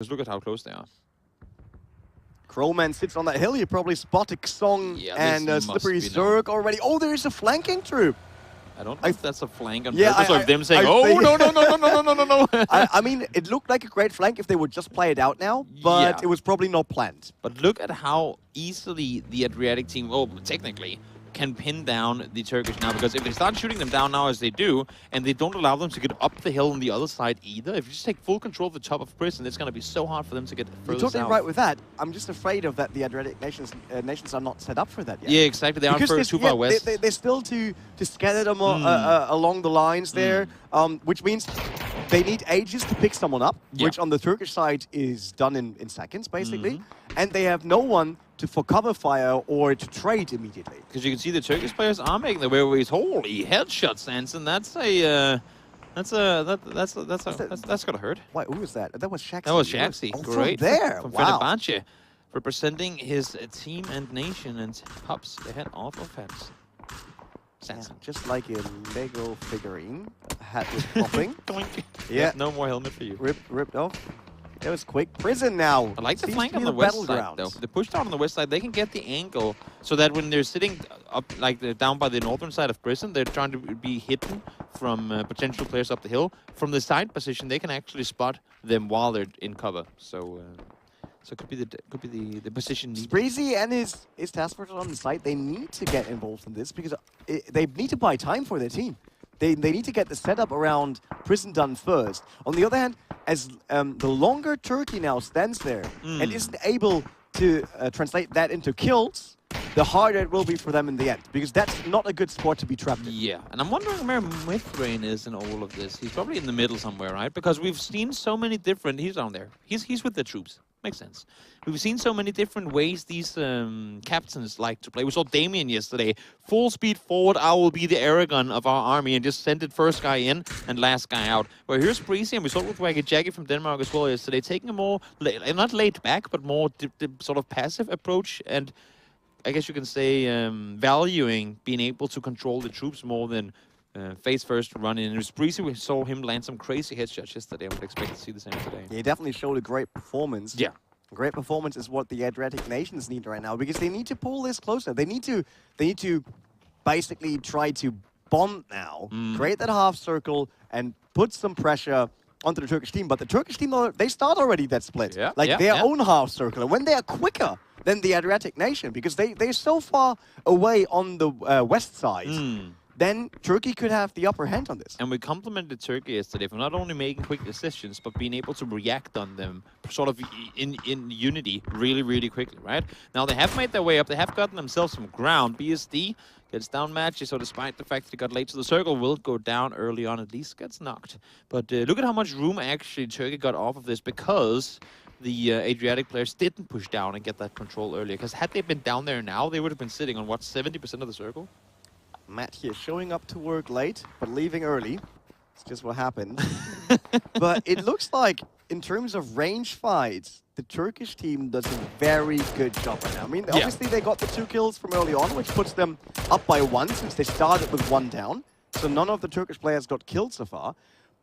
Just look at how close they are. Crowman sits on that hill. You probably spot a Song and Slippery Zerg already. Oh, there is a flanking troop. I don't know if that's a flank on Yeah, purpose or them saying, no. I mean, it looked like a great flank if they would just play it out now, but it was probably not planned. But look at how easily the Adriatic team, well, technically, can pin down the Turkish now, because if they start shooting them down now as they do, and they don't allow them to get up the hill on the other side either, if you just take full control of the top of prison, it's going to be so hard for them to get further You're totally south. right with that. I'm just afraid of that the Adriatic nations are not set up for that yet. Yeah, exactly. They aren't too far west. They're still to scatter them along the lines there, which means they need ages to pick someone up, which on the Turkish side is done in seconds, basically. And they have no one for cover fire or to trade immediately. Because you can see the Turkish players are making their way over his holy headshot stance, and that's gonna hurt. Wait, who was that? That was Shaxi. That was Shaxi. Oh, great. From there. From Wow. Fenerbahce, representing his team and nation, and pops the head off of Fabs. Yeah, just like a Lego figurine, hat was popping. Yeah, no more helmet for you. Ripped off. It was quick. Prison now. I like the flank on the west side, though. The push down on the west side, they can get the angle so that when they're sitting up, like down by the northern side of prison, they're trying to be hidden from potential players up the hill. From the side position, they can actually spot them while they're in cover. So it could be the position. Spreezy and his task force on the site, they need to get involved in this because they need to buy time for their team. They need to get the setup around prison done first. On the other hand, as the longer Turkey now stands there and isn't able to translate that into kills, the harder it will be for them in the end, because that's not a good spot to be trapped in. Yeah, and I'm wondering where Mithrain is in all of this. He's probably in the middle somewhere, right? Because we've seen so many different... He's down there. He's with the troops. Makes sense. We've seen so many different ways these captains like to play. We saw Damien yesterday. Full speed forward, I will be the Aragon of our army, and just send it first guy in and last guy out. Well, here's Breezy, and we saw it with Waggy Jaggy from Denmark as well yesterday, taking a more, not laid back, but more sort of passive approach, and I guess you can say valuing being able to control the troops more than face first run in. It was Breezy, we saw him land some crazy headshots yesterday. I would expect to see the same today. He definitely showed a great performance. Yeah. Great performance is what the Adriatic nations need right now, because they need to pull this closer. They need to basically try to bond now, create that half circle, and put some pressure onto the Turkish team. But the Turkish team, they start already that split, their own half circle. And when they are quicker than the Adriatic nation, because they're so far away on the west side, then Turkey could have the upper hand on this. And we complimented Turkey yesterday for not only making quick decisions, but being able to react on them sort of in unity really, really quickly, right? Now they have made their way up. They have gotten themselves some ground. BSD gets down matches, so despite the fact that he got late to the circle, will go down early on, at least gets knocked. But look at how much room actually Turkey got off of this, because the Adriatic players didn't push down and get that control earlier. Because had they been down there now, they would have been sitting on, what, 70% of the circle? Matt here showing up to work late, but leaving early. It's just what happened. But it looks like, in terms of range fights, the Turkish team does a very good job right now. I mean, obviously they got the 2 kills from early on, which puts them up by 1 since they started with 1 down. So none of the Turkish players got killed so far.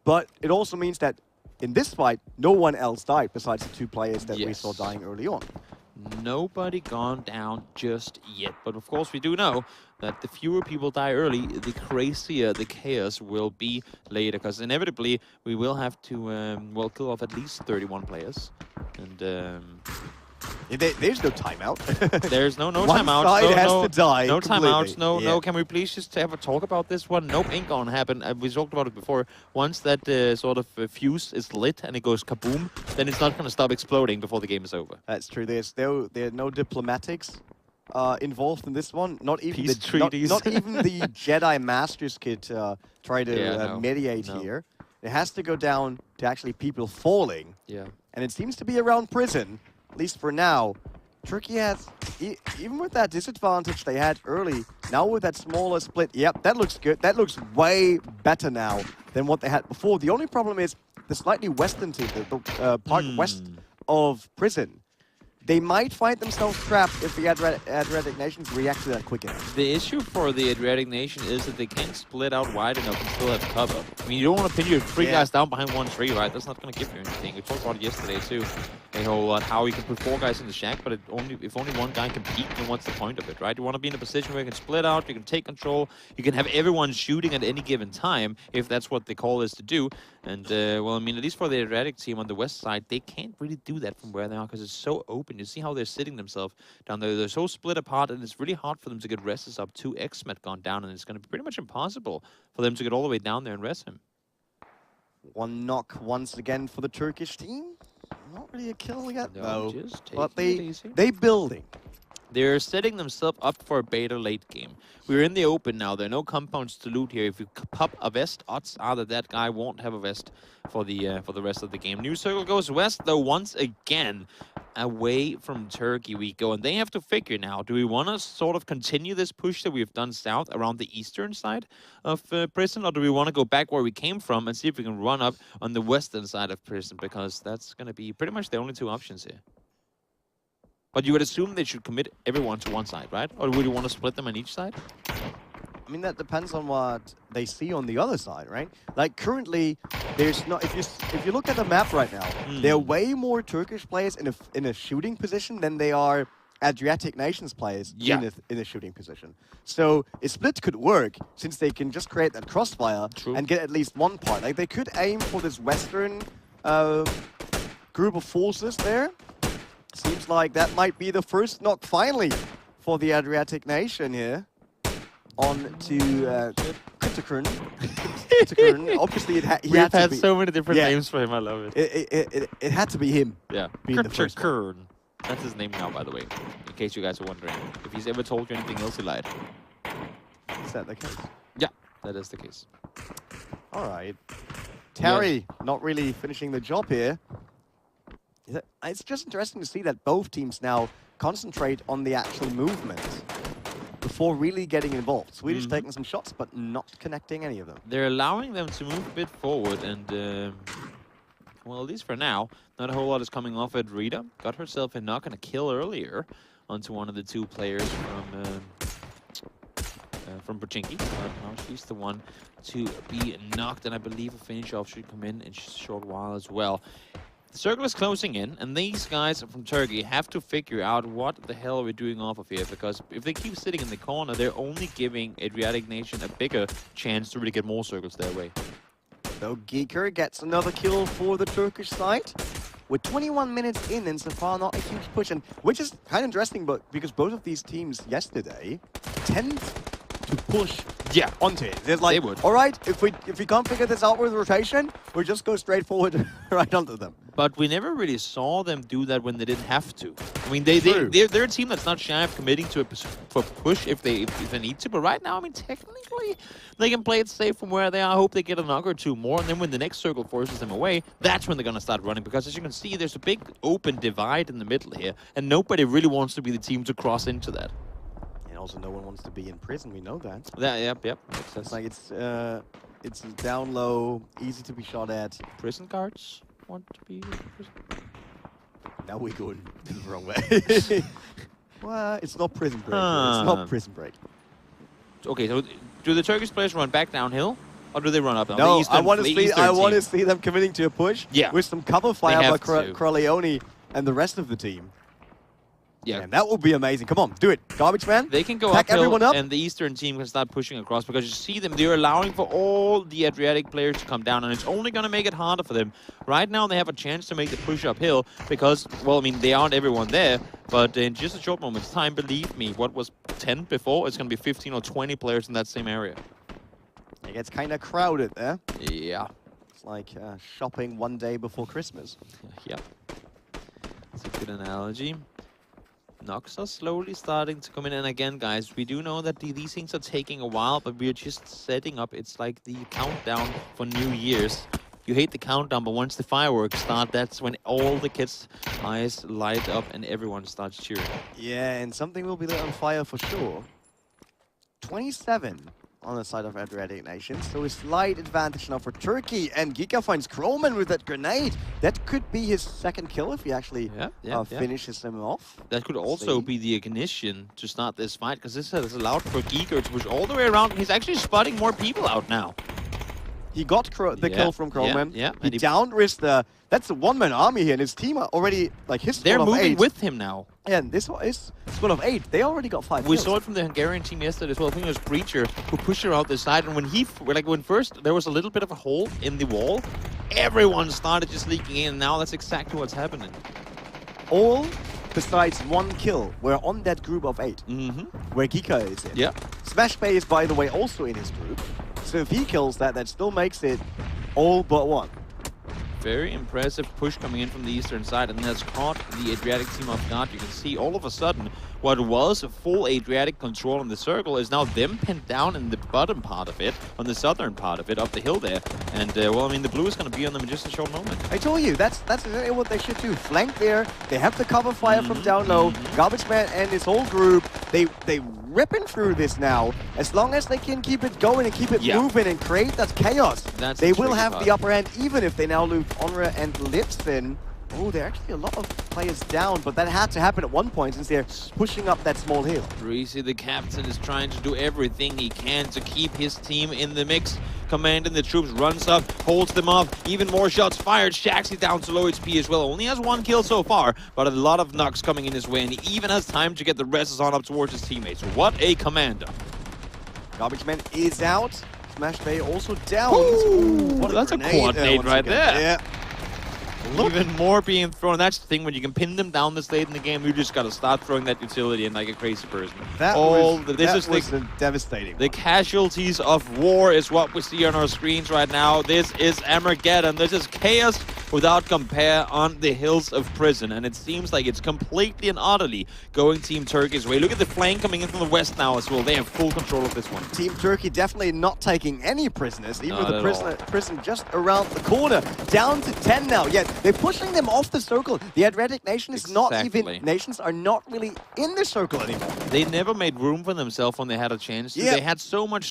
But it also means that in this fight, no one else died besides the 2 players that we saw dying early on. Nobody gone down just yet. But of course, we do know that the fewer people die early, the crazier the chaos will be later. Because inevitably, we will have to, kill off at least 31 players. And there's no timeout. There's no one timeout. Side has to die no completely. Timeouts. No. Can we please just have a talk about this one? Nope, ain't gonna happen. We talked about it before. Once that sort of fuse is lit and it goes kaboom, then it's not gonna stop exploding before the game is over. That's true. There are no diplomatics involved in this one. Not even Peace treaties. Not even the Jedi Masters could try to mediate here. It has to go down to actually people falling. Yeah. And it seems to be around prison, at least for now. Turkey has, even with that disadvantage they had early, now with that smaller split, yep, that looks good. That looks way better now than what they had before. The only problem is the slightly western team, the part west of prison. they might find themselves trapped if the Adriatic nations react to that quick enough. The issue for the Adriatic nation is that they can't split out wide enough and still have cover. I mean, you don't want to pin your three guys down behind one tree, right? That's not going to give you anything. We talked about it yesterday too, a whole lot, how you can put 4 guys in the shack, but if only one guy can peek, then what's the point of it, right? You want to be in a position where you can split out, you can take control, you can have everyone shooting at any given time, if that's what the call is to do. And, well, I mean, at least for the Adriatic team on the west side, they can't really do that from where they are because it's so open. You see how they're sitting themselves down there. They're so split apart, and it's really hard for them to get rests up. 2 X-Met gone down, and it's going to be pretty much impossible for them to get all the way down there and rest him. 1 knock once again for the Turkish team. Not really a kill yet, No, though. just But taking it easy. they building. They're setting themselves up for a beta late game. We're in the open now. There are no compounds to loot here. If you pop a vest, odds are that that guy won't have a vest for the rest of the game. New circle goes west, though, once again. Away from Turkey we go, and they have to figure now, do we want to sort of continue this push that we've done south around the eastern side of Prison, or do we want to go back where we came from and see if we can run up on the western side of Prison, because that's going to be pretty much the only 2 options here. But you would assume they should commit everyone to one side, right? Or would you want to split them on each side? I mean, that depends on what they see on the other side, right? Like, currently, there's not... If you look at the map right now, there are way more Turkish players in a shooting position than they are Adriatic nations players in a shooting position. So, a split could work, since they can just create that crossfire and get at least one part. Like, they could aim for this western group of forces there. Seems like that might be the first knock, finally, for the Adriatic nation here. On to Kuttakern. Obviously, We've had so many different names for him. I love it. It had to be him. Yeah, Kuttakern. That's his name now, by the way. In case you guys are wondering, if he's ever told you anything else, he lied. Is that the case? Yeah, that is the case. All right, Terry not really finishing the job here. It's just interesting to see that both teams now concentrate on the actual movement before really getting involved. Swedish taking some shots, but not connecting any of them. They're allowing them to move a bit forward, and, well, at least for now, not a whole lot is coming off at Rita. Got herself a knock and a kill earlier onto one of the 2 players from Pochinki. But now she's the one to be knocked, and I believe a finish off should come in a short while as well. The circle is closing in, and these guys from Turkey have to figure out what the hell we're doing off of here, because if they keep sitting in the corner, they're only giving Adriatic Nation a bigger chance to really get more circles their way. So Geeker gets another kill for the Turkish side. We're 21 minutes in, and so far not a huge push, and which is kind of interesting, but because both of these teams yesterday tend to push onto it. There's like, all right, if we can't figure this out with rotation, we'll just go straight forward right onto them. But we never really saw them do that when they didn't have to. I mean, they're a team that's not shy of committing to a push if they need to. But right now, I mean, technically, they can play it safe from where they are. I hope they get a knock or 2 more. And then when the next circle forces them away, that's when they're going to start running. Because as you can see, there's a big open divide in the middle here. And nobody really wants to be the team to cross into that. And also, no one wants to be in prison. We know that. Yep. It's like it's down low, easy to be shot at. Prison guards want to be in prison. Now we're going the wrong way. Well, it's not prison break. It's not prison break. Okay, so do the Turkish players run back downhill, or do they run up? No, I want to see them committing to a push with some cover fire by Corleone and the rest of the team. Yeah, and that will be amazing. Come on, do it. Garbage man. They can go uphill, and the Eastern team can start pushing across, because you see them, they're allowing for all the Adriatic players to come down, and it's only going to make it harder for them. Right now, they have a chance to make the push uphill because, well, I mean, they aren't everyone there, but in just a short moment's time, believe me, what was 10 before, it's going to be 15 or 20 players in that same area. It gets kind of crowded there. Yeah. It's like shopping one day before Christmas. Yeah. That's a good analogy. Knocks are slowly starting to come in, and again, guys, we do know that these things are taking a while, but we're just setting up. It's like the countdown for New Year's. You hate the countdown, but once the fireworks start, that's when all the kids' eyes light up and everyone starts cheering. Yeah, and something will be lit on fire for sure. 27 on the side of Adriatic Nation. So a slight advantage now for Turkey. And Giga finds Kroman with that grenade. That could be his second kill if he actually finishes him off. That could also be the ignition to start this fight, because this has allowed for Giga to push all the way around. He's actually spotting more people out now. He got the kill from Kroman. He down-risked the... That's a one-man army here, and his team are already, like, his squad of 8. They're moving with him now. Yeah, and this is squad of 8. They already got 5 kills. We saw it from the Hungarian team yesterday as well. I think it was Breacher who pushed her out the side, and when first there was a little bit of a hole in the wall, everyone started just leaking in, and now that's exactly what's happening. All besides 1 kill were on that group of 8, where Giga is in. Yeah. Smash Bay is, by the way, also in his group. So if he kills that, that still makes it all but 1. Very impressive push coming in from the eastern side, and that's caught the Adriatic team off guard. You can see all of a sudden what was a full Adriatic control in the circle is now them pinned down in the bottom part of it, on the southern part of it, up the hill there. And, well, I mean, the blue is going to be on them in just a short moment. I told you, that's exactly what they should do. Flank there, they have the cover fire from down low. Garbage Man and his whole group, they ripping through this now. As long as they can keep it going and keep it moving and create that chaos, they will have the upper hand, even if they now lose Onra and Lipson. Oh, there are actually a lot of players down, but that had to happen at one point since they're pushing up that small hill. Breezy, the captain, is trying to do everything he can to keep his team in the mix. Commanding the troops, runs up, holds them off. Even more shots fired. Shaxi down to low HP as well. Only has 1 kill so far, but a lot of knocks coming in his way, and he even has time to get the rests on up towards his teammates. What a commander. Garbage Man is out. Smash Bay also down. Ooh, that's a quad nade right there. Yeah. Even more being thrown. That's the thing, when you can pin them down this late in the game, you just got to start throwing that utility in like a crazy person. That was devastating. The casualties of war is what we see on our screens right now. This is Armageddon. This is chaos without compare on the hills of prison. And it seems like it's completely and utterly going Team Turkey's way. Look at the flank coming in from the west now as well. They have full control of this one. Team Turkey definitely not taking any prisoners, even with the prison just around the corner. Down to 10 now. Yeah, they're pushing them off the circle. The Adriatic Nation is not even... Nations are not really in the circle anymore. They never made room for themselves when they had a chance. Yeah. They had so much